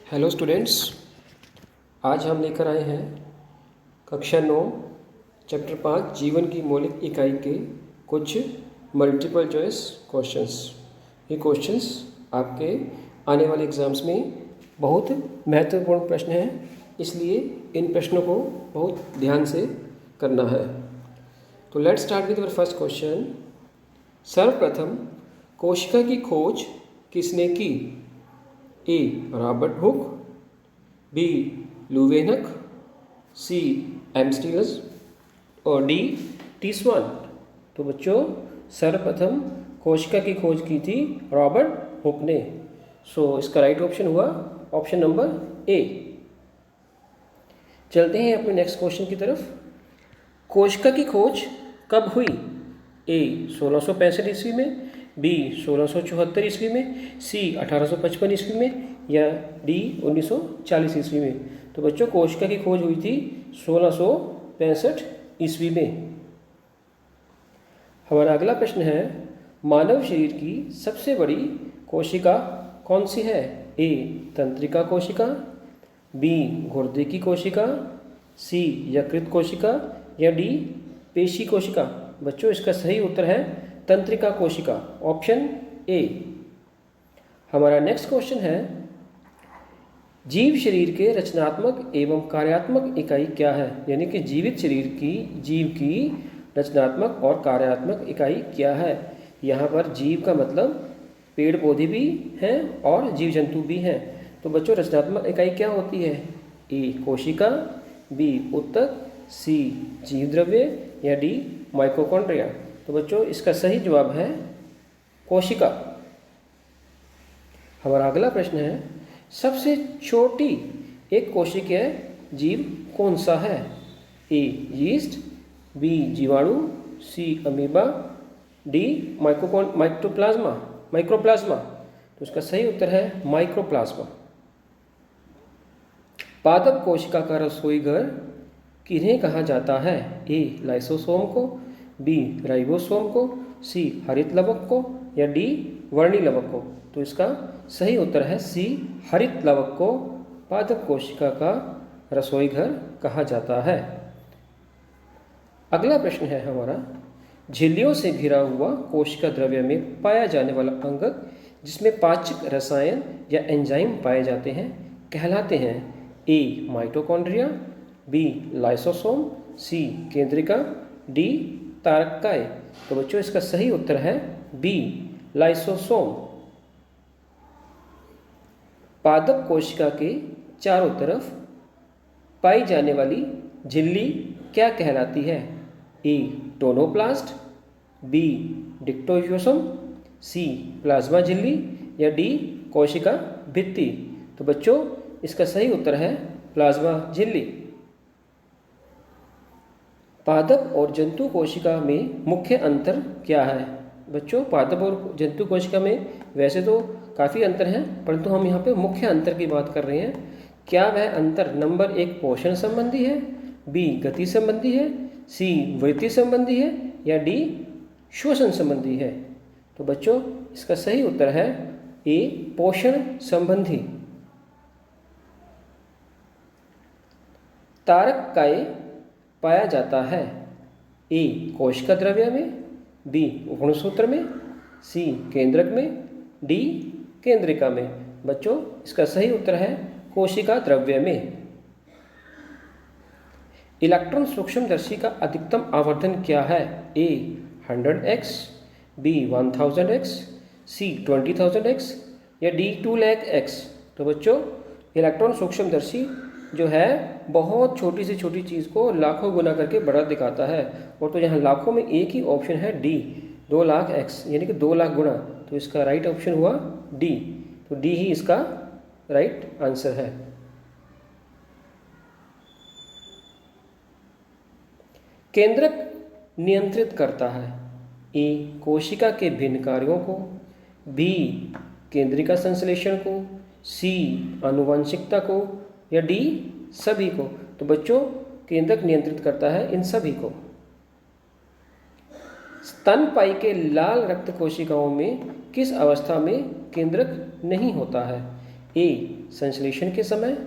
Hello students, आज हम लेकर आए हैं कक्षा 9 चैप्टर 5 जीवन की मौलिक इकाई के कुछ मल्टीपल चॉइस क्वेश्चंस। ये क्वेश्चंस आपके आने वाले एग्ज़ाम्स में बहुत महत्वपूर्ण प्रश्न हैं, इसलिए इन प्रश्नों को बहुत ध्यान से करना है। तो let's start with our first question. सर्वप्रथम कोशिका की खोज किसने की? ए रॉबर्ट हुक, बी लुवेनक, सी एम्स्टीलस और डी टीस्वान। तो बच्चों, सर्वप्रथम कोशिका की खोज की थी रॉबर्ट हुक ने। सो इसका राइट ऑप्शन हुआ ऑप्शन नंबर ए। चलते हैं अपने नेक्स्ट क्वेश्चन की तरफ। कोशिका की खोज कब हुई? ए 1665 ईस्वी में, बी 1674 ईस्वी में, सी 1855 ईस्वी में या डी 1940 ईस्वी में। तो बच्चों, कोशिका की खोज हुई थी 1665 ईस्वी में। हमारा अगला प्रश्न है, मानव शरीर की सबसे बड़ी कोशिका कौन सी है? ए तंत्रिका कोशिका, बी गुर्दे की कोशिका, सी यकृत कोशिका या डी पेशी कोशिका। बच्चों, इसका सही उत्तर है तंत्रिका कोशिका, ऑप्शन ए। हमारा नेक्स्ट क्वेश्चन है, जीव शरीर के रचनात्मक एवं कार्यात्मक इकाई क्या है? यानी कि जीवित शरीर की जीव की रचनात्मक और कार्यात्मक इकाई क्या है? यहाँ पर जीव का मतलब पेड़ पौधे भी हैं और जीव जंतु भी हैं। तो बच्चों, रचनात्मक इकाई क्या होती है? ए कोशिका, बी ऊतक, सी जीव द्रव्य या डी माइटोकॉन्ड्रिया। तो बच्चों, इसका सही जवाब है कोशिका। हमारा अगला प्रश्न है, सबसे छोटी एक कोशिकीय जीव कौन सा है? ए यीस्ट, बी जीवाणु, सी अमीबा, डी माइक्रोप्लाज्मा। तो इसका सही उत्तर है माइक्रोप्लाज्मा। पादप कोशिका का रसोई घर किन्हें कहा जाता है? ए लाइसोसोम को, बी राइबोसोम को, सी हरित लवक को या डी वर्णी लवक को। तो इसका सही उत्तर है सी हरित लवक को पादप कोशिका का रसोई घर कहा जाता है। अगला प्रश्न है हमारा, झिल्लियों से घिरा हुआ कोशिका द्रव्य में पाया जाने वाला अंगक जिसमें पाचक रसायन या एंजाइम पाए जाते हैं कहलाते हैं? ए माइटोकॉन्ड्रिया, बी लाइसोसोम, सी केंद्रिका, डी तारकाय। तो बच्चों, इसका सही उत्तर है बी लाइसोसोम। पादप कोशिका के चारों तरफ पाई जाने वाली झिल्ली क्या कहलाती है? ए टोनोप्लास्ट, बी डिक्टोयोसम, सी प्लाज्मा झिल्ली या डी कोशिका भित्ति। तो बच्चों, इसका सही उत्तर है प्लाज्मा झिल्ली। पादप और जंतु कोशिका में मुख्य अंतर क्या है? बच्चों, पादप और जंतु कोशिका में वैसे तो काफ़ी अंतर हैं, परंतु हम यहाँ पे मुख्य अंतर की बात कर रहे हैं। क्या वह अंतर नंबर 1 पोषण संबंधी है, बी गति संबंधी है, सी वृद्धि संबंधी है या डी श्वसन संबंधी है? तो बच्चों, इसका सही उत्तर है ए पोषण संबंधी। तारकाय पाया जाता है? ए कोशिका द्रव्य में, बी गुणसूत्र में, सी केंद्रक में, डी केंद्रिका में। बच्चों, इसका सही उत्तर है कोशिका द्रव्य में। इलेक्ट्रॉन सूक्ष्मदर्शी का अधिकतम आवर्धन क्या है? ए 100x, बी 1000x, सी 20,000x या डी 2,00,000x। तो बच्चों, इलेक्ट्रॉन सूक्ष्मदर्शी जो है बहुत छोटी से छोटी चीज़ को लाखों गुना करके बड़ा दिखाता है, और तो यहाँ लाखों में एक ही ऑप्शन है डी 2,00,000x, यानी कि 2,00,000 गुना। तो इसका राइट ऑप्शन हुआ डी। तो डी ही इसका राइट आंसर है। केंद्रक नियंत्रित करता है? ए कोशिका के भिन्न कार्यों को, बी केंद्रिका संश्लेषण को, सी आनुवंशिकता को या डी सभी को। तो बच्चों, केंद्रक नियंत्रित करता है इन सभी को। स्तनपायी के लाल रक्त कोशिकाओं में किस अवस्था में केंद्रक नहीं होता है? ए संश्लेषण के समय,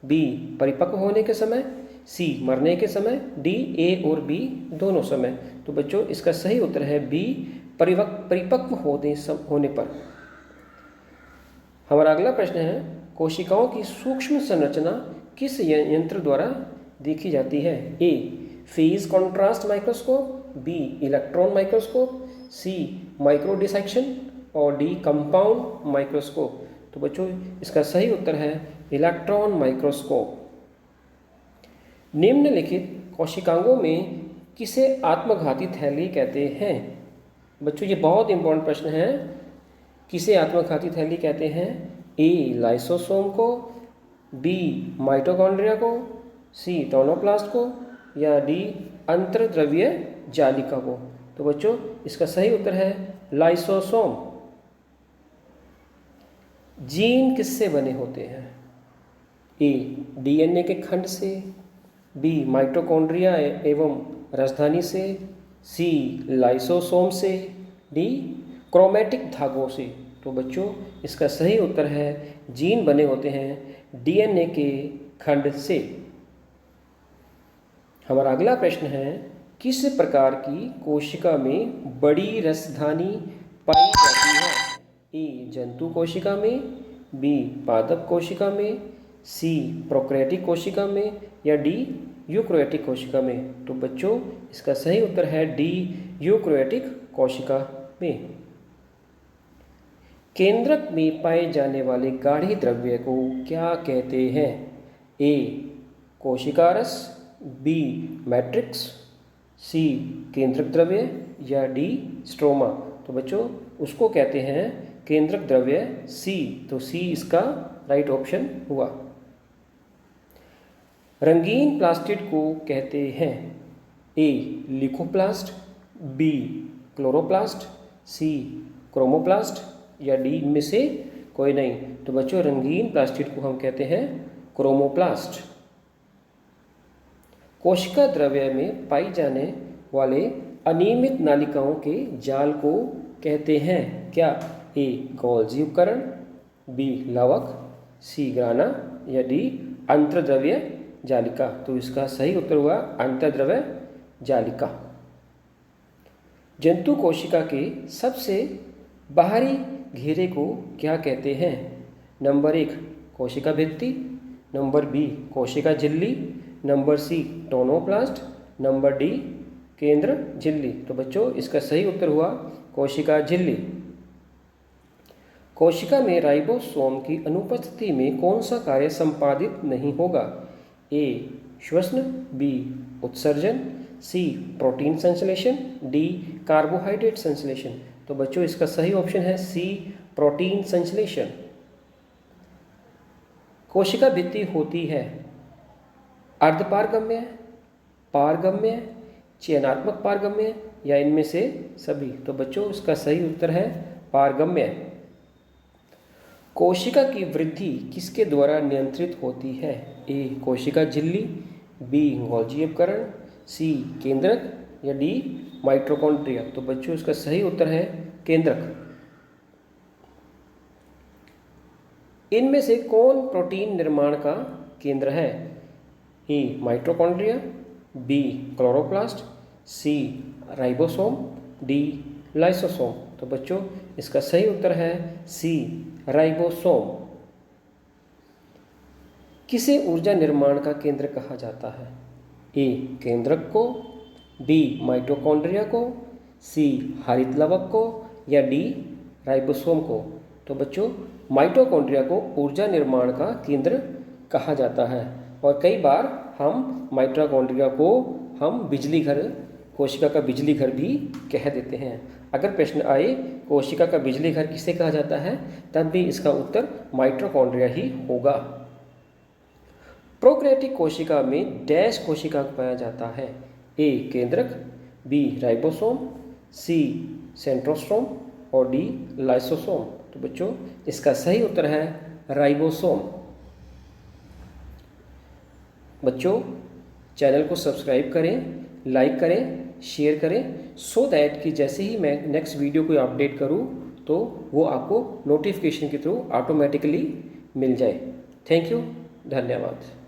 बी परिपक्व होने के समय, सी मरने के समय, डी ए और बी दोनों समय। तो बच्चों इसका सही उत्तर है बी परिपक्व होने पर। हमारा अगला प्रश्न है कोशिकाओं की सूक्ष्म संरचना किस यंत्र द्वारा देखी जाती है? A phase contrast microscope, B electron microscope, C micro dissection और डी कंपाउंड माइक्रोस्कोप। तो बच्चों इसका सही उत्तर है इलेक्ट्रॉन माइक्रोस्कोप। निम्नलिखित कोशिकांगों में किसे आत्मघाती थैली कहते हैं? बच्चों ये बहुत इंपॉर्टेंट प्रश्न है। किसे आत्मघाती थैली कहते हैं? ए लाइसोसोम को, बी माइटोकॉन्ड्रिया को, सी टोनोप्लास्ट को या डी अंतर्द्रव्य जालिका को। तो बच्चों इसका सही उत्तर है लाइसोसोम। जीन किससे बने होते हैं? ए डीएनए के खंड से, बी माइटोकॉन्ड्रिया एवं राजधानी से, सी लाइसोसोम से, डी क्रोमैटिक धागों से। तो बच्चों इसका सही उत्तर है जीन बने होते हैं डीएनए के खंड से। हमारा अगला प्रश्न है किस प्रकार की कोशिका में बड़ी रसधानी पाई जाती है? ए जंतु कोशिका में, बी पादप कोशिका में, सी प्रोकैरियोटिक कोशिका में या डी यूकैरियोटिक कोशिका में। तो बच्चों इसका सही उत्तर है डी यूकैरियोटिक कोशिका में। केंद्रक में पाए जाने वाले गाढ़े द्रव्य को क्या कहते हैं? ए कोशिका रस, बी मैट्रिक्स, सी केंद्रक द्रव्य या डी स्ट्रोमा। तो बच्चों उसको कहते हैं केंद्रक द्रव्य सी। तो सी इसका राइट ऑप्शन हुआ। रंगीन प्लास्टिड को कहते हैं? ए लिकोप्लास्ट, बी क्लोरोप्लास्ट, सी क्रोमोप्लास्ट या डी इनमें से कोई नहीं। तो बच्चों रंगीन प्लास्टिड को हम कहते हैं क्रोमोप्लास्ट। कोशिका द्रव्य में पाई जाने वाले अनियमित नालिकाओं के जाल को कहते हैं क्या? ए गोल्जी उपकरण, बी लवक, सी ग्राना या डी अंतर्द्रव्य जालिका। तो इसका सही उत्तर हुआ अंतर्द्रव्य जालिका। जंतु कोशिका के सबसे बाहरी घेरे को क्या कहते हैं? नंबर 1 कोशिका भित्ति, नंबर बी कोशिका झिल्ली, number C tonoplast, number D केंद्र झिल्ली। तो बच्चों इसका सही उत्तर हुआ कोशिका झिल्ली। कोशिका में राइबोसोम की अनुपस्थिति में कौन सा कार्य संपादित नहीं होगा? ए श्वसन, बी उत्सर्जन, सी प्रोटीन संश्लेषण, डी कार्बोहाइड्रेट संश्लेषण। तो बच्चों इसका सही ऑप्शन है सी प्रोटीन संश्लेषण। कोशिका भित्ति होती है अर्धपारगम्य, पारगम्य, चयनात्मक पारगम्य या इनमें से सभी। तो बच्चों इसका सही उत्तर है पारगम्य। कोशिका की वृद्धि किसके द्वारा नियंत्रित होती है? ए कोशिका झिल्ली, बी गोल्जी उपकरण, सी केंद्रक या डी माइटोकॉन्ड्रिया। तो बच्चों इसका सही उत्तर है केंद्रक। इनमें से कौन प्रोटीन निर्माण का केंद्र है? ए माइटोकॉन्ड्रिया, बी क्लोरोप्लास्ट, सी राइबोसोम, डी लाइसोसोम। तो बच्चों इसका सही उत्तर है सी राइबोसोम। किसे ऊर्जा निर्माण का केंद्र कहा जाता है? ए केंद्रक को, बी माइटोकॉन्ड्रिया को, सी हरित लवक को या डी राइबोसोम को। तो बच्चों माइटोकॉन्ड्रिया को ऊर्जा निर्माण का केंद्र कहा जाता है और कई बार हम माइटोकॉन्ड्रिया को हम बिजली घर, कोशिका का बिजली घर भी कह देते हैं। अगर प्रश्न आए कोशिका का बिजली घर किसे कहा जाता है तब भी इसका उत्तर माइटोकॉन्ड्रिया ही होगा। प्रोकैरियोटिक कोशिका में डैश कोशिका पाया जाता है? ए केंद्रक, बी राइबोसोम, सी सेंट्रोसोम और डी लाइसोसोम। तो बच्चों इसका सही उत्तर है राइबोसोम। बच्चों चैनल को सब्सक्राइब करें, लाइक करें, शेयर करें सो दैट कि जैसे ही मैं नेक्स्ट वीडियो को अपडेट करूं तो वो आपको नोटिफिकेशन के थ्रू ऑटोमेटिकली मिल जाए। थैंक यू, धन्यवाद।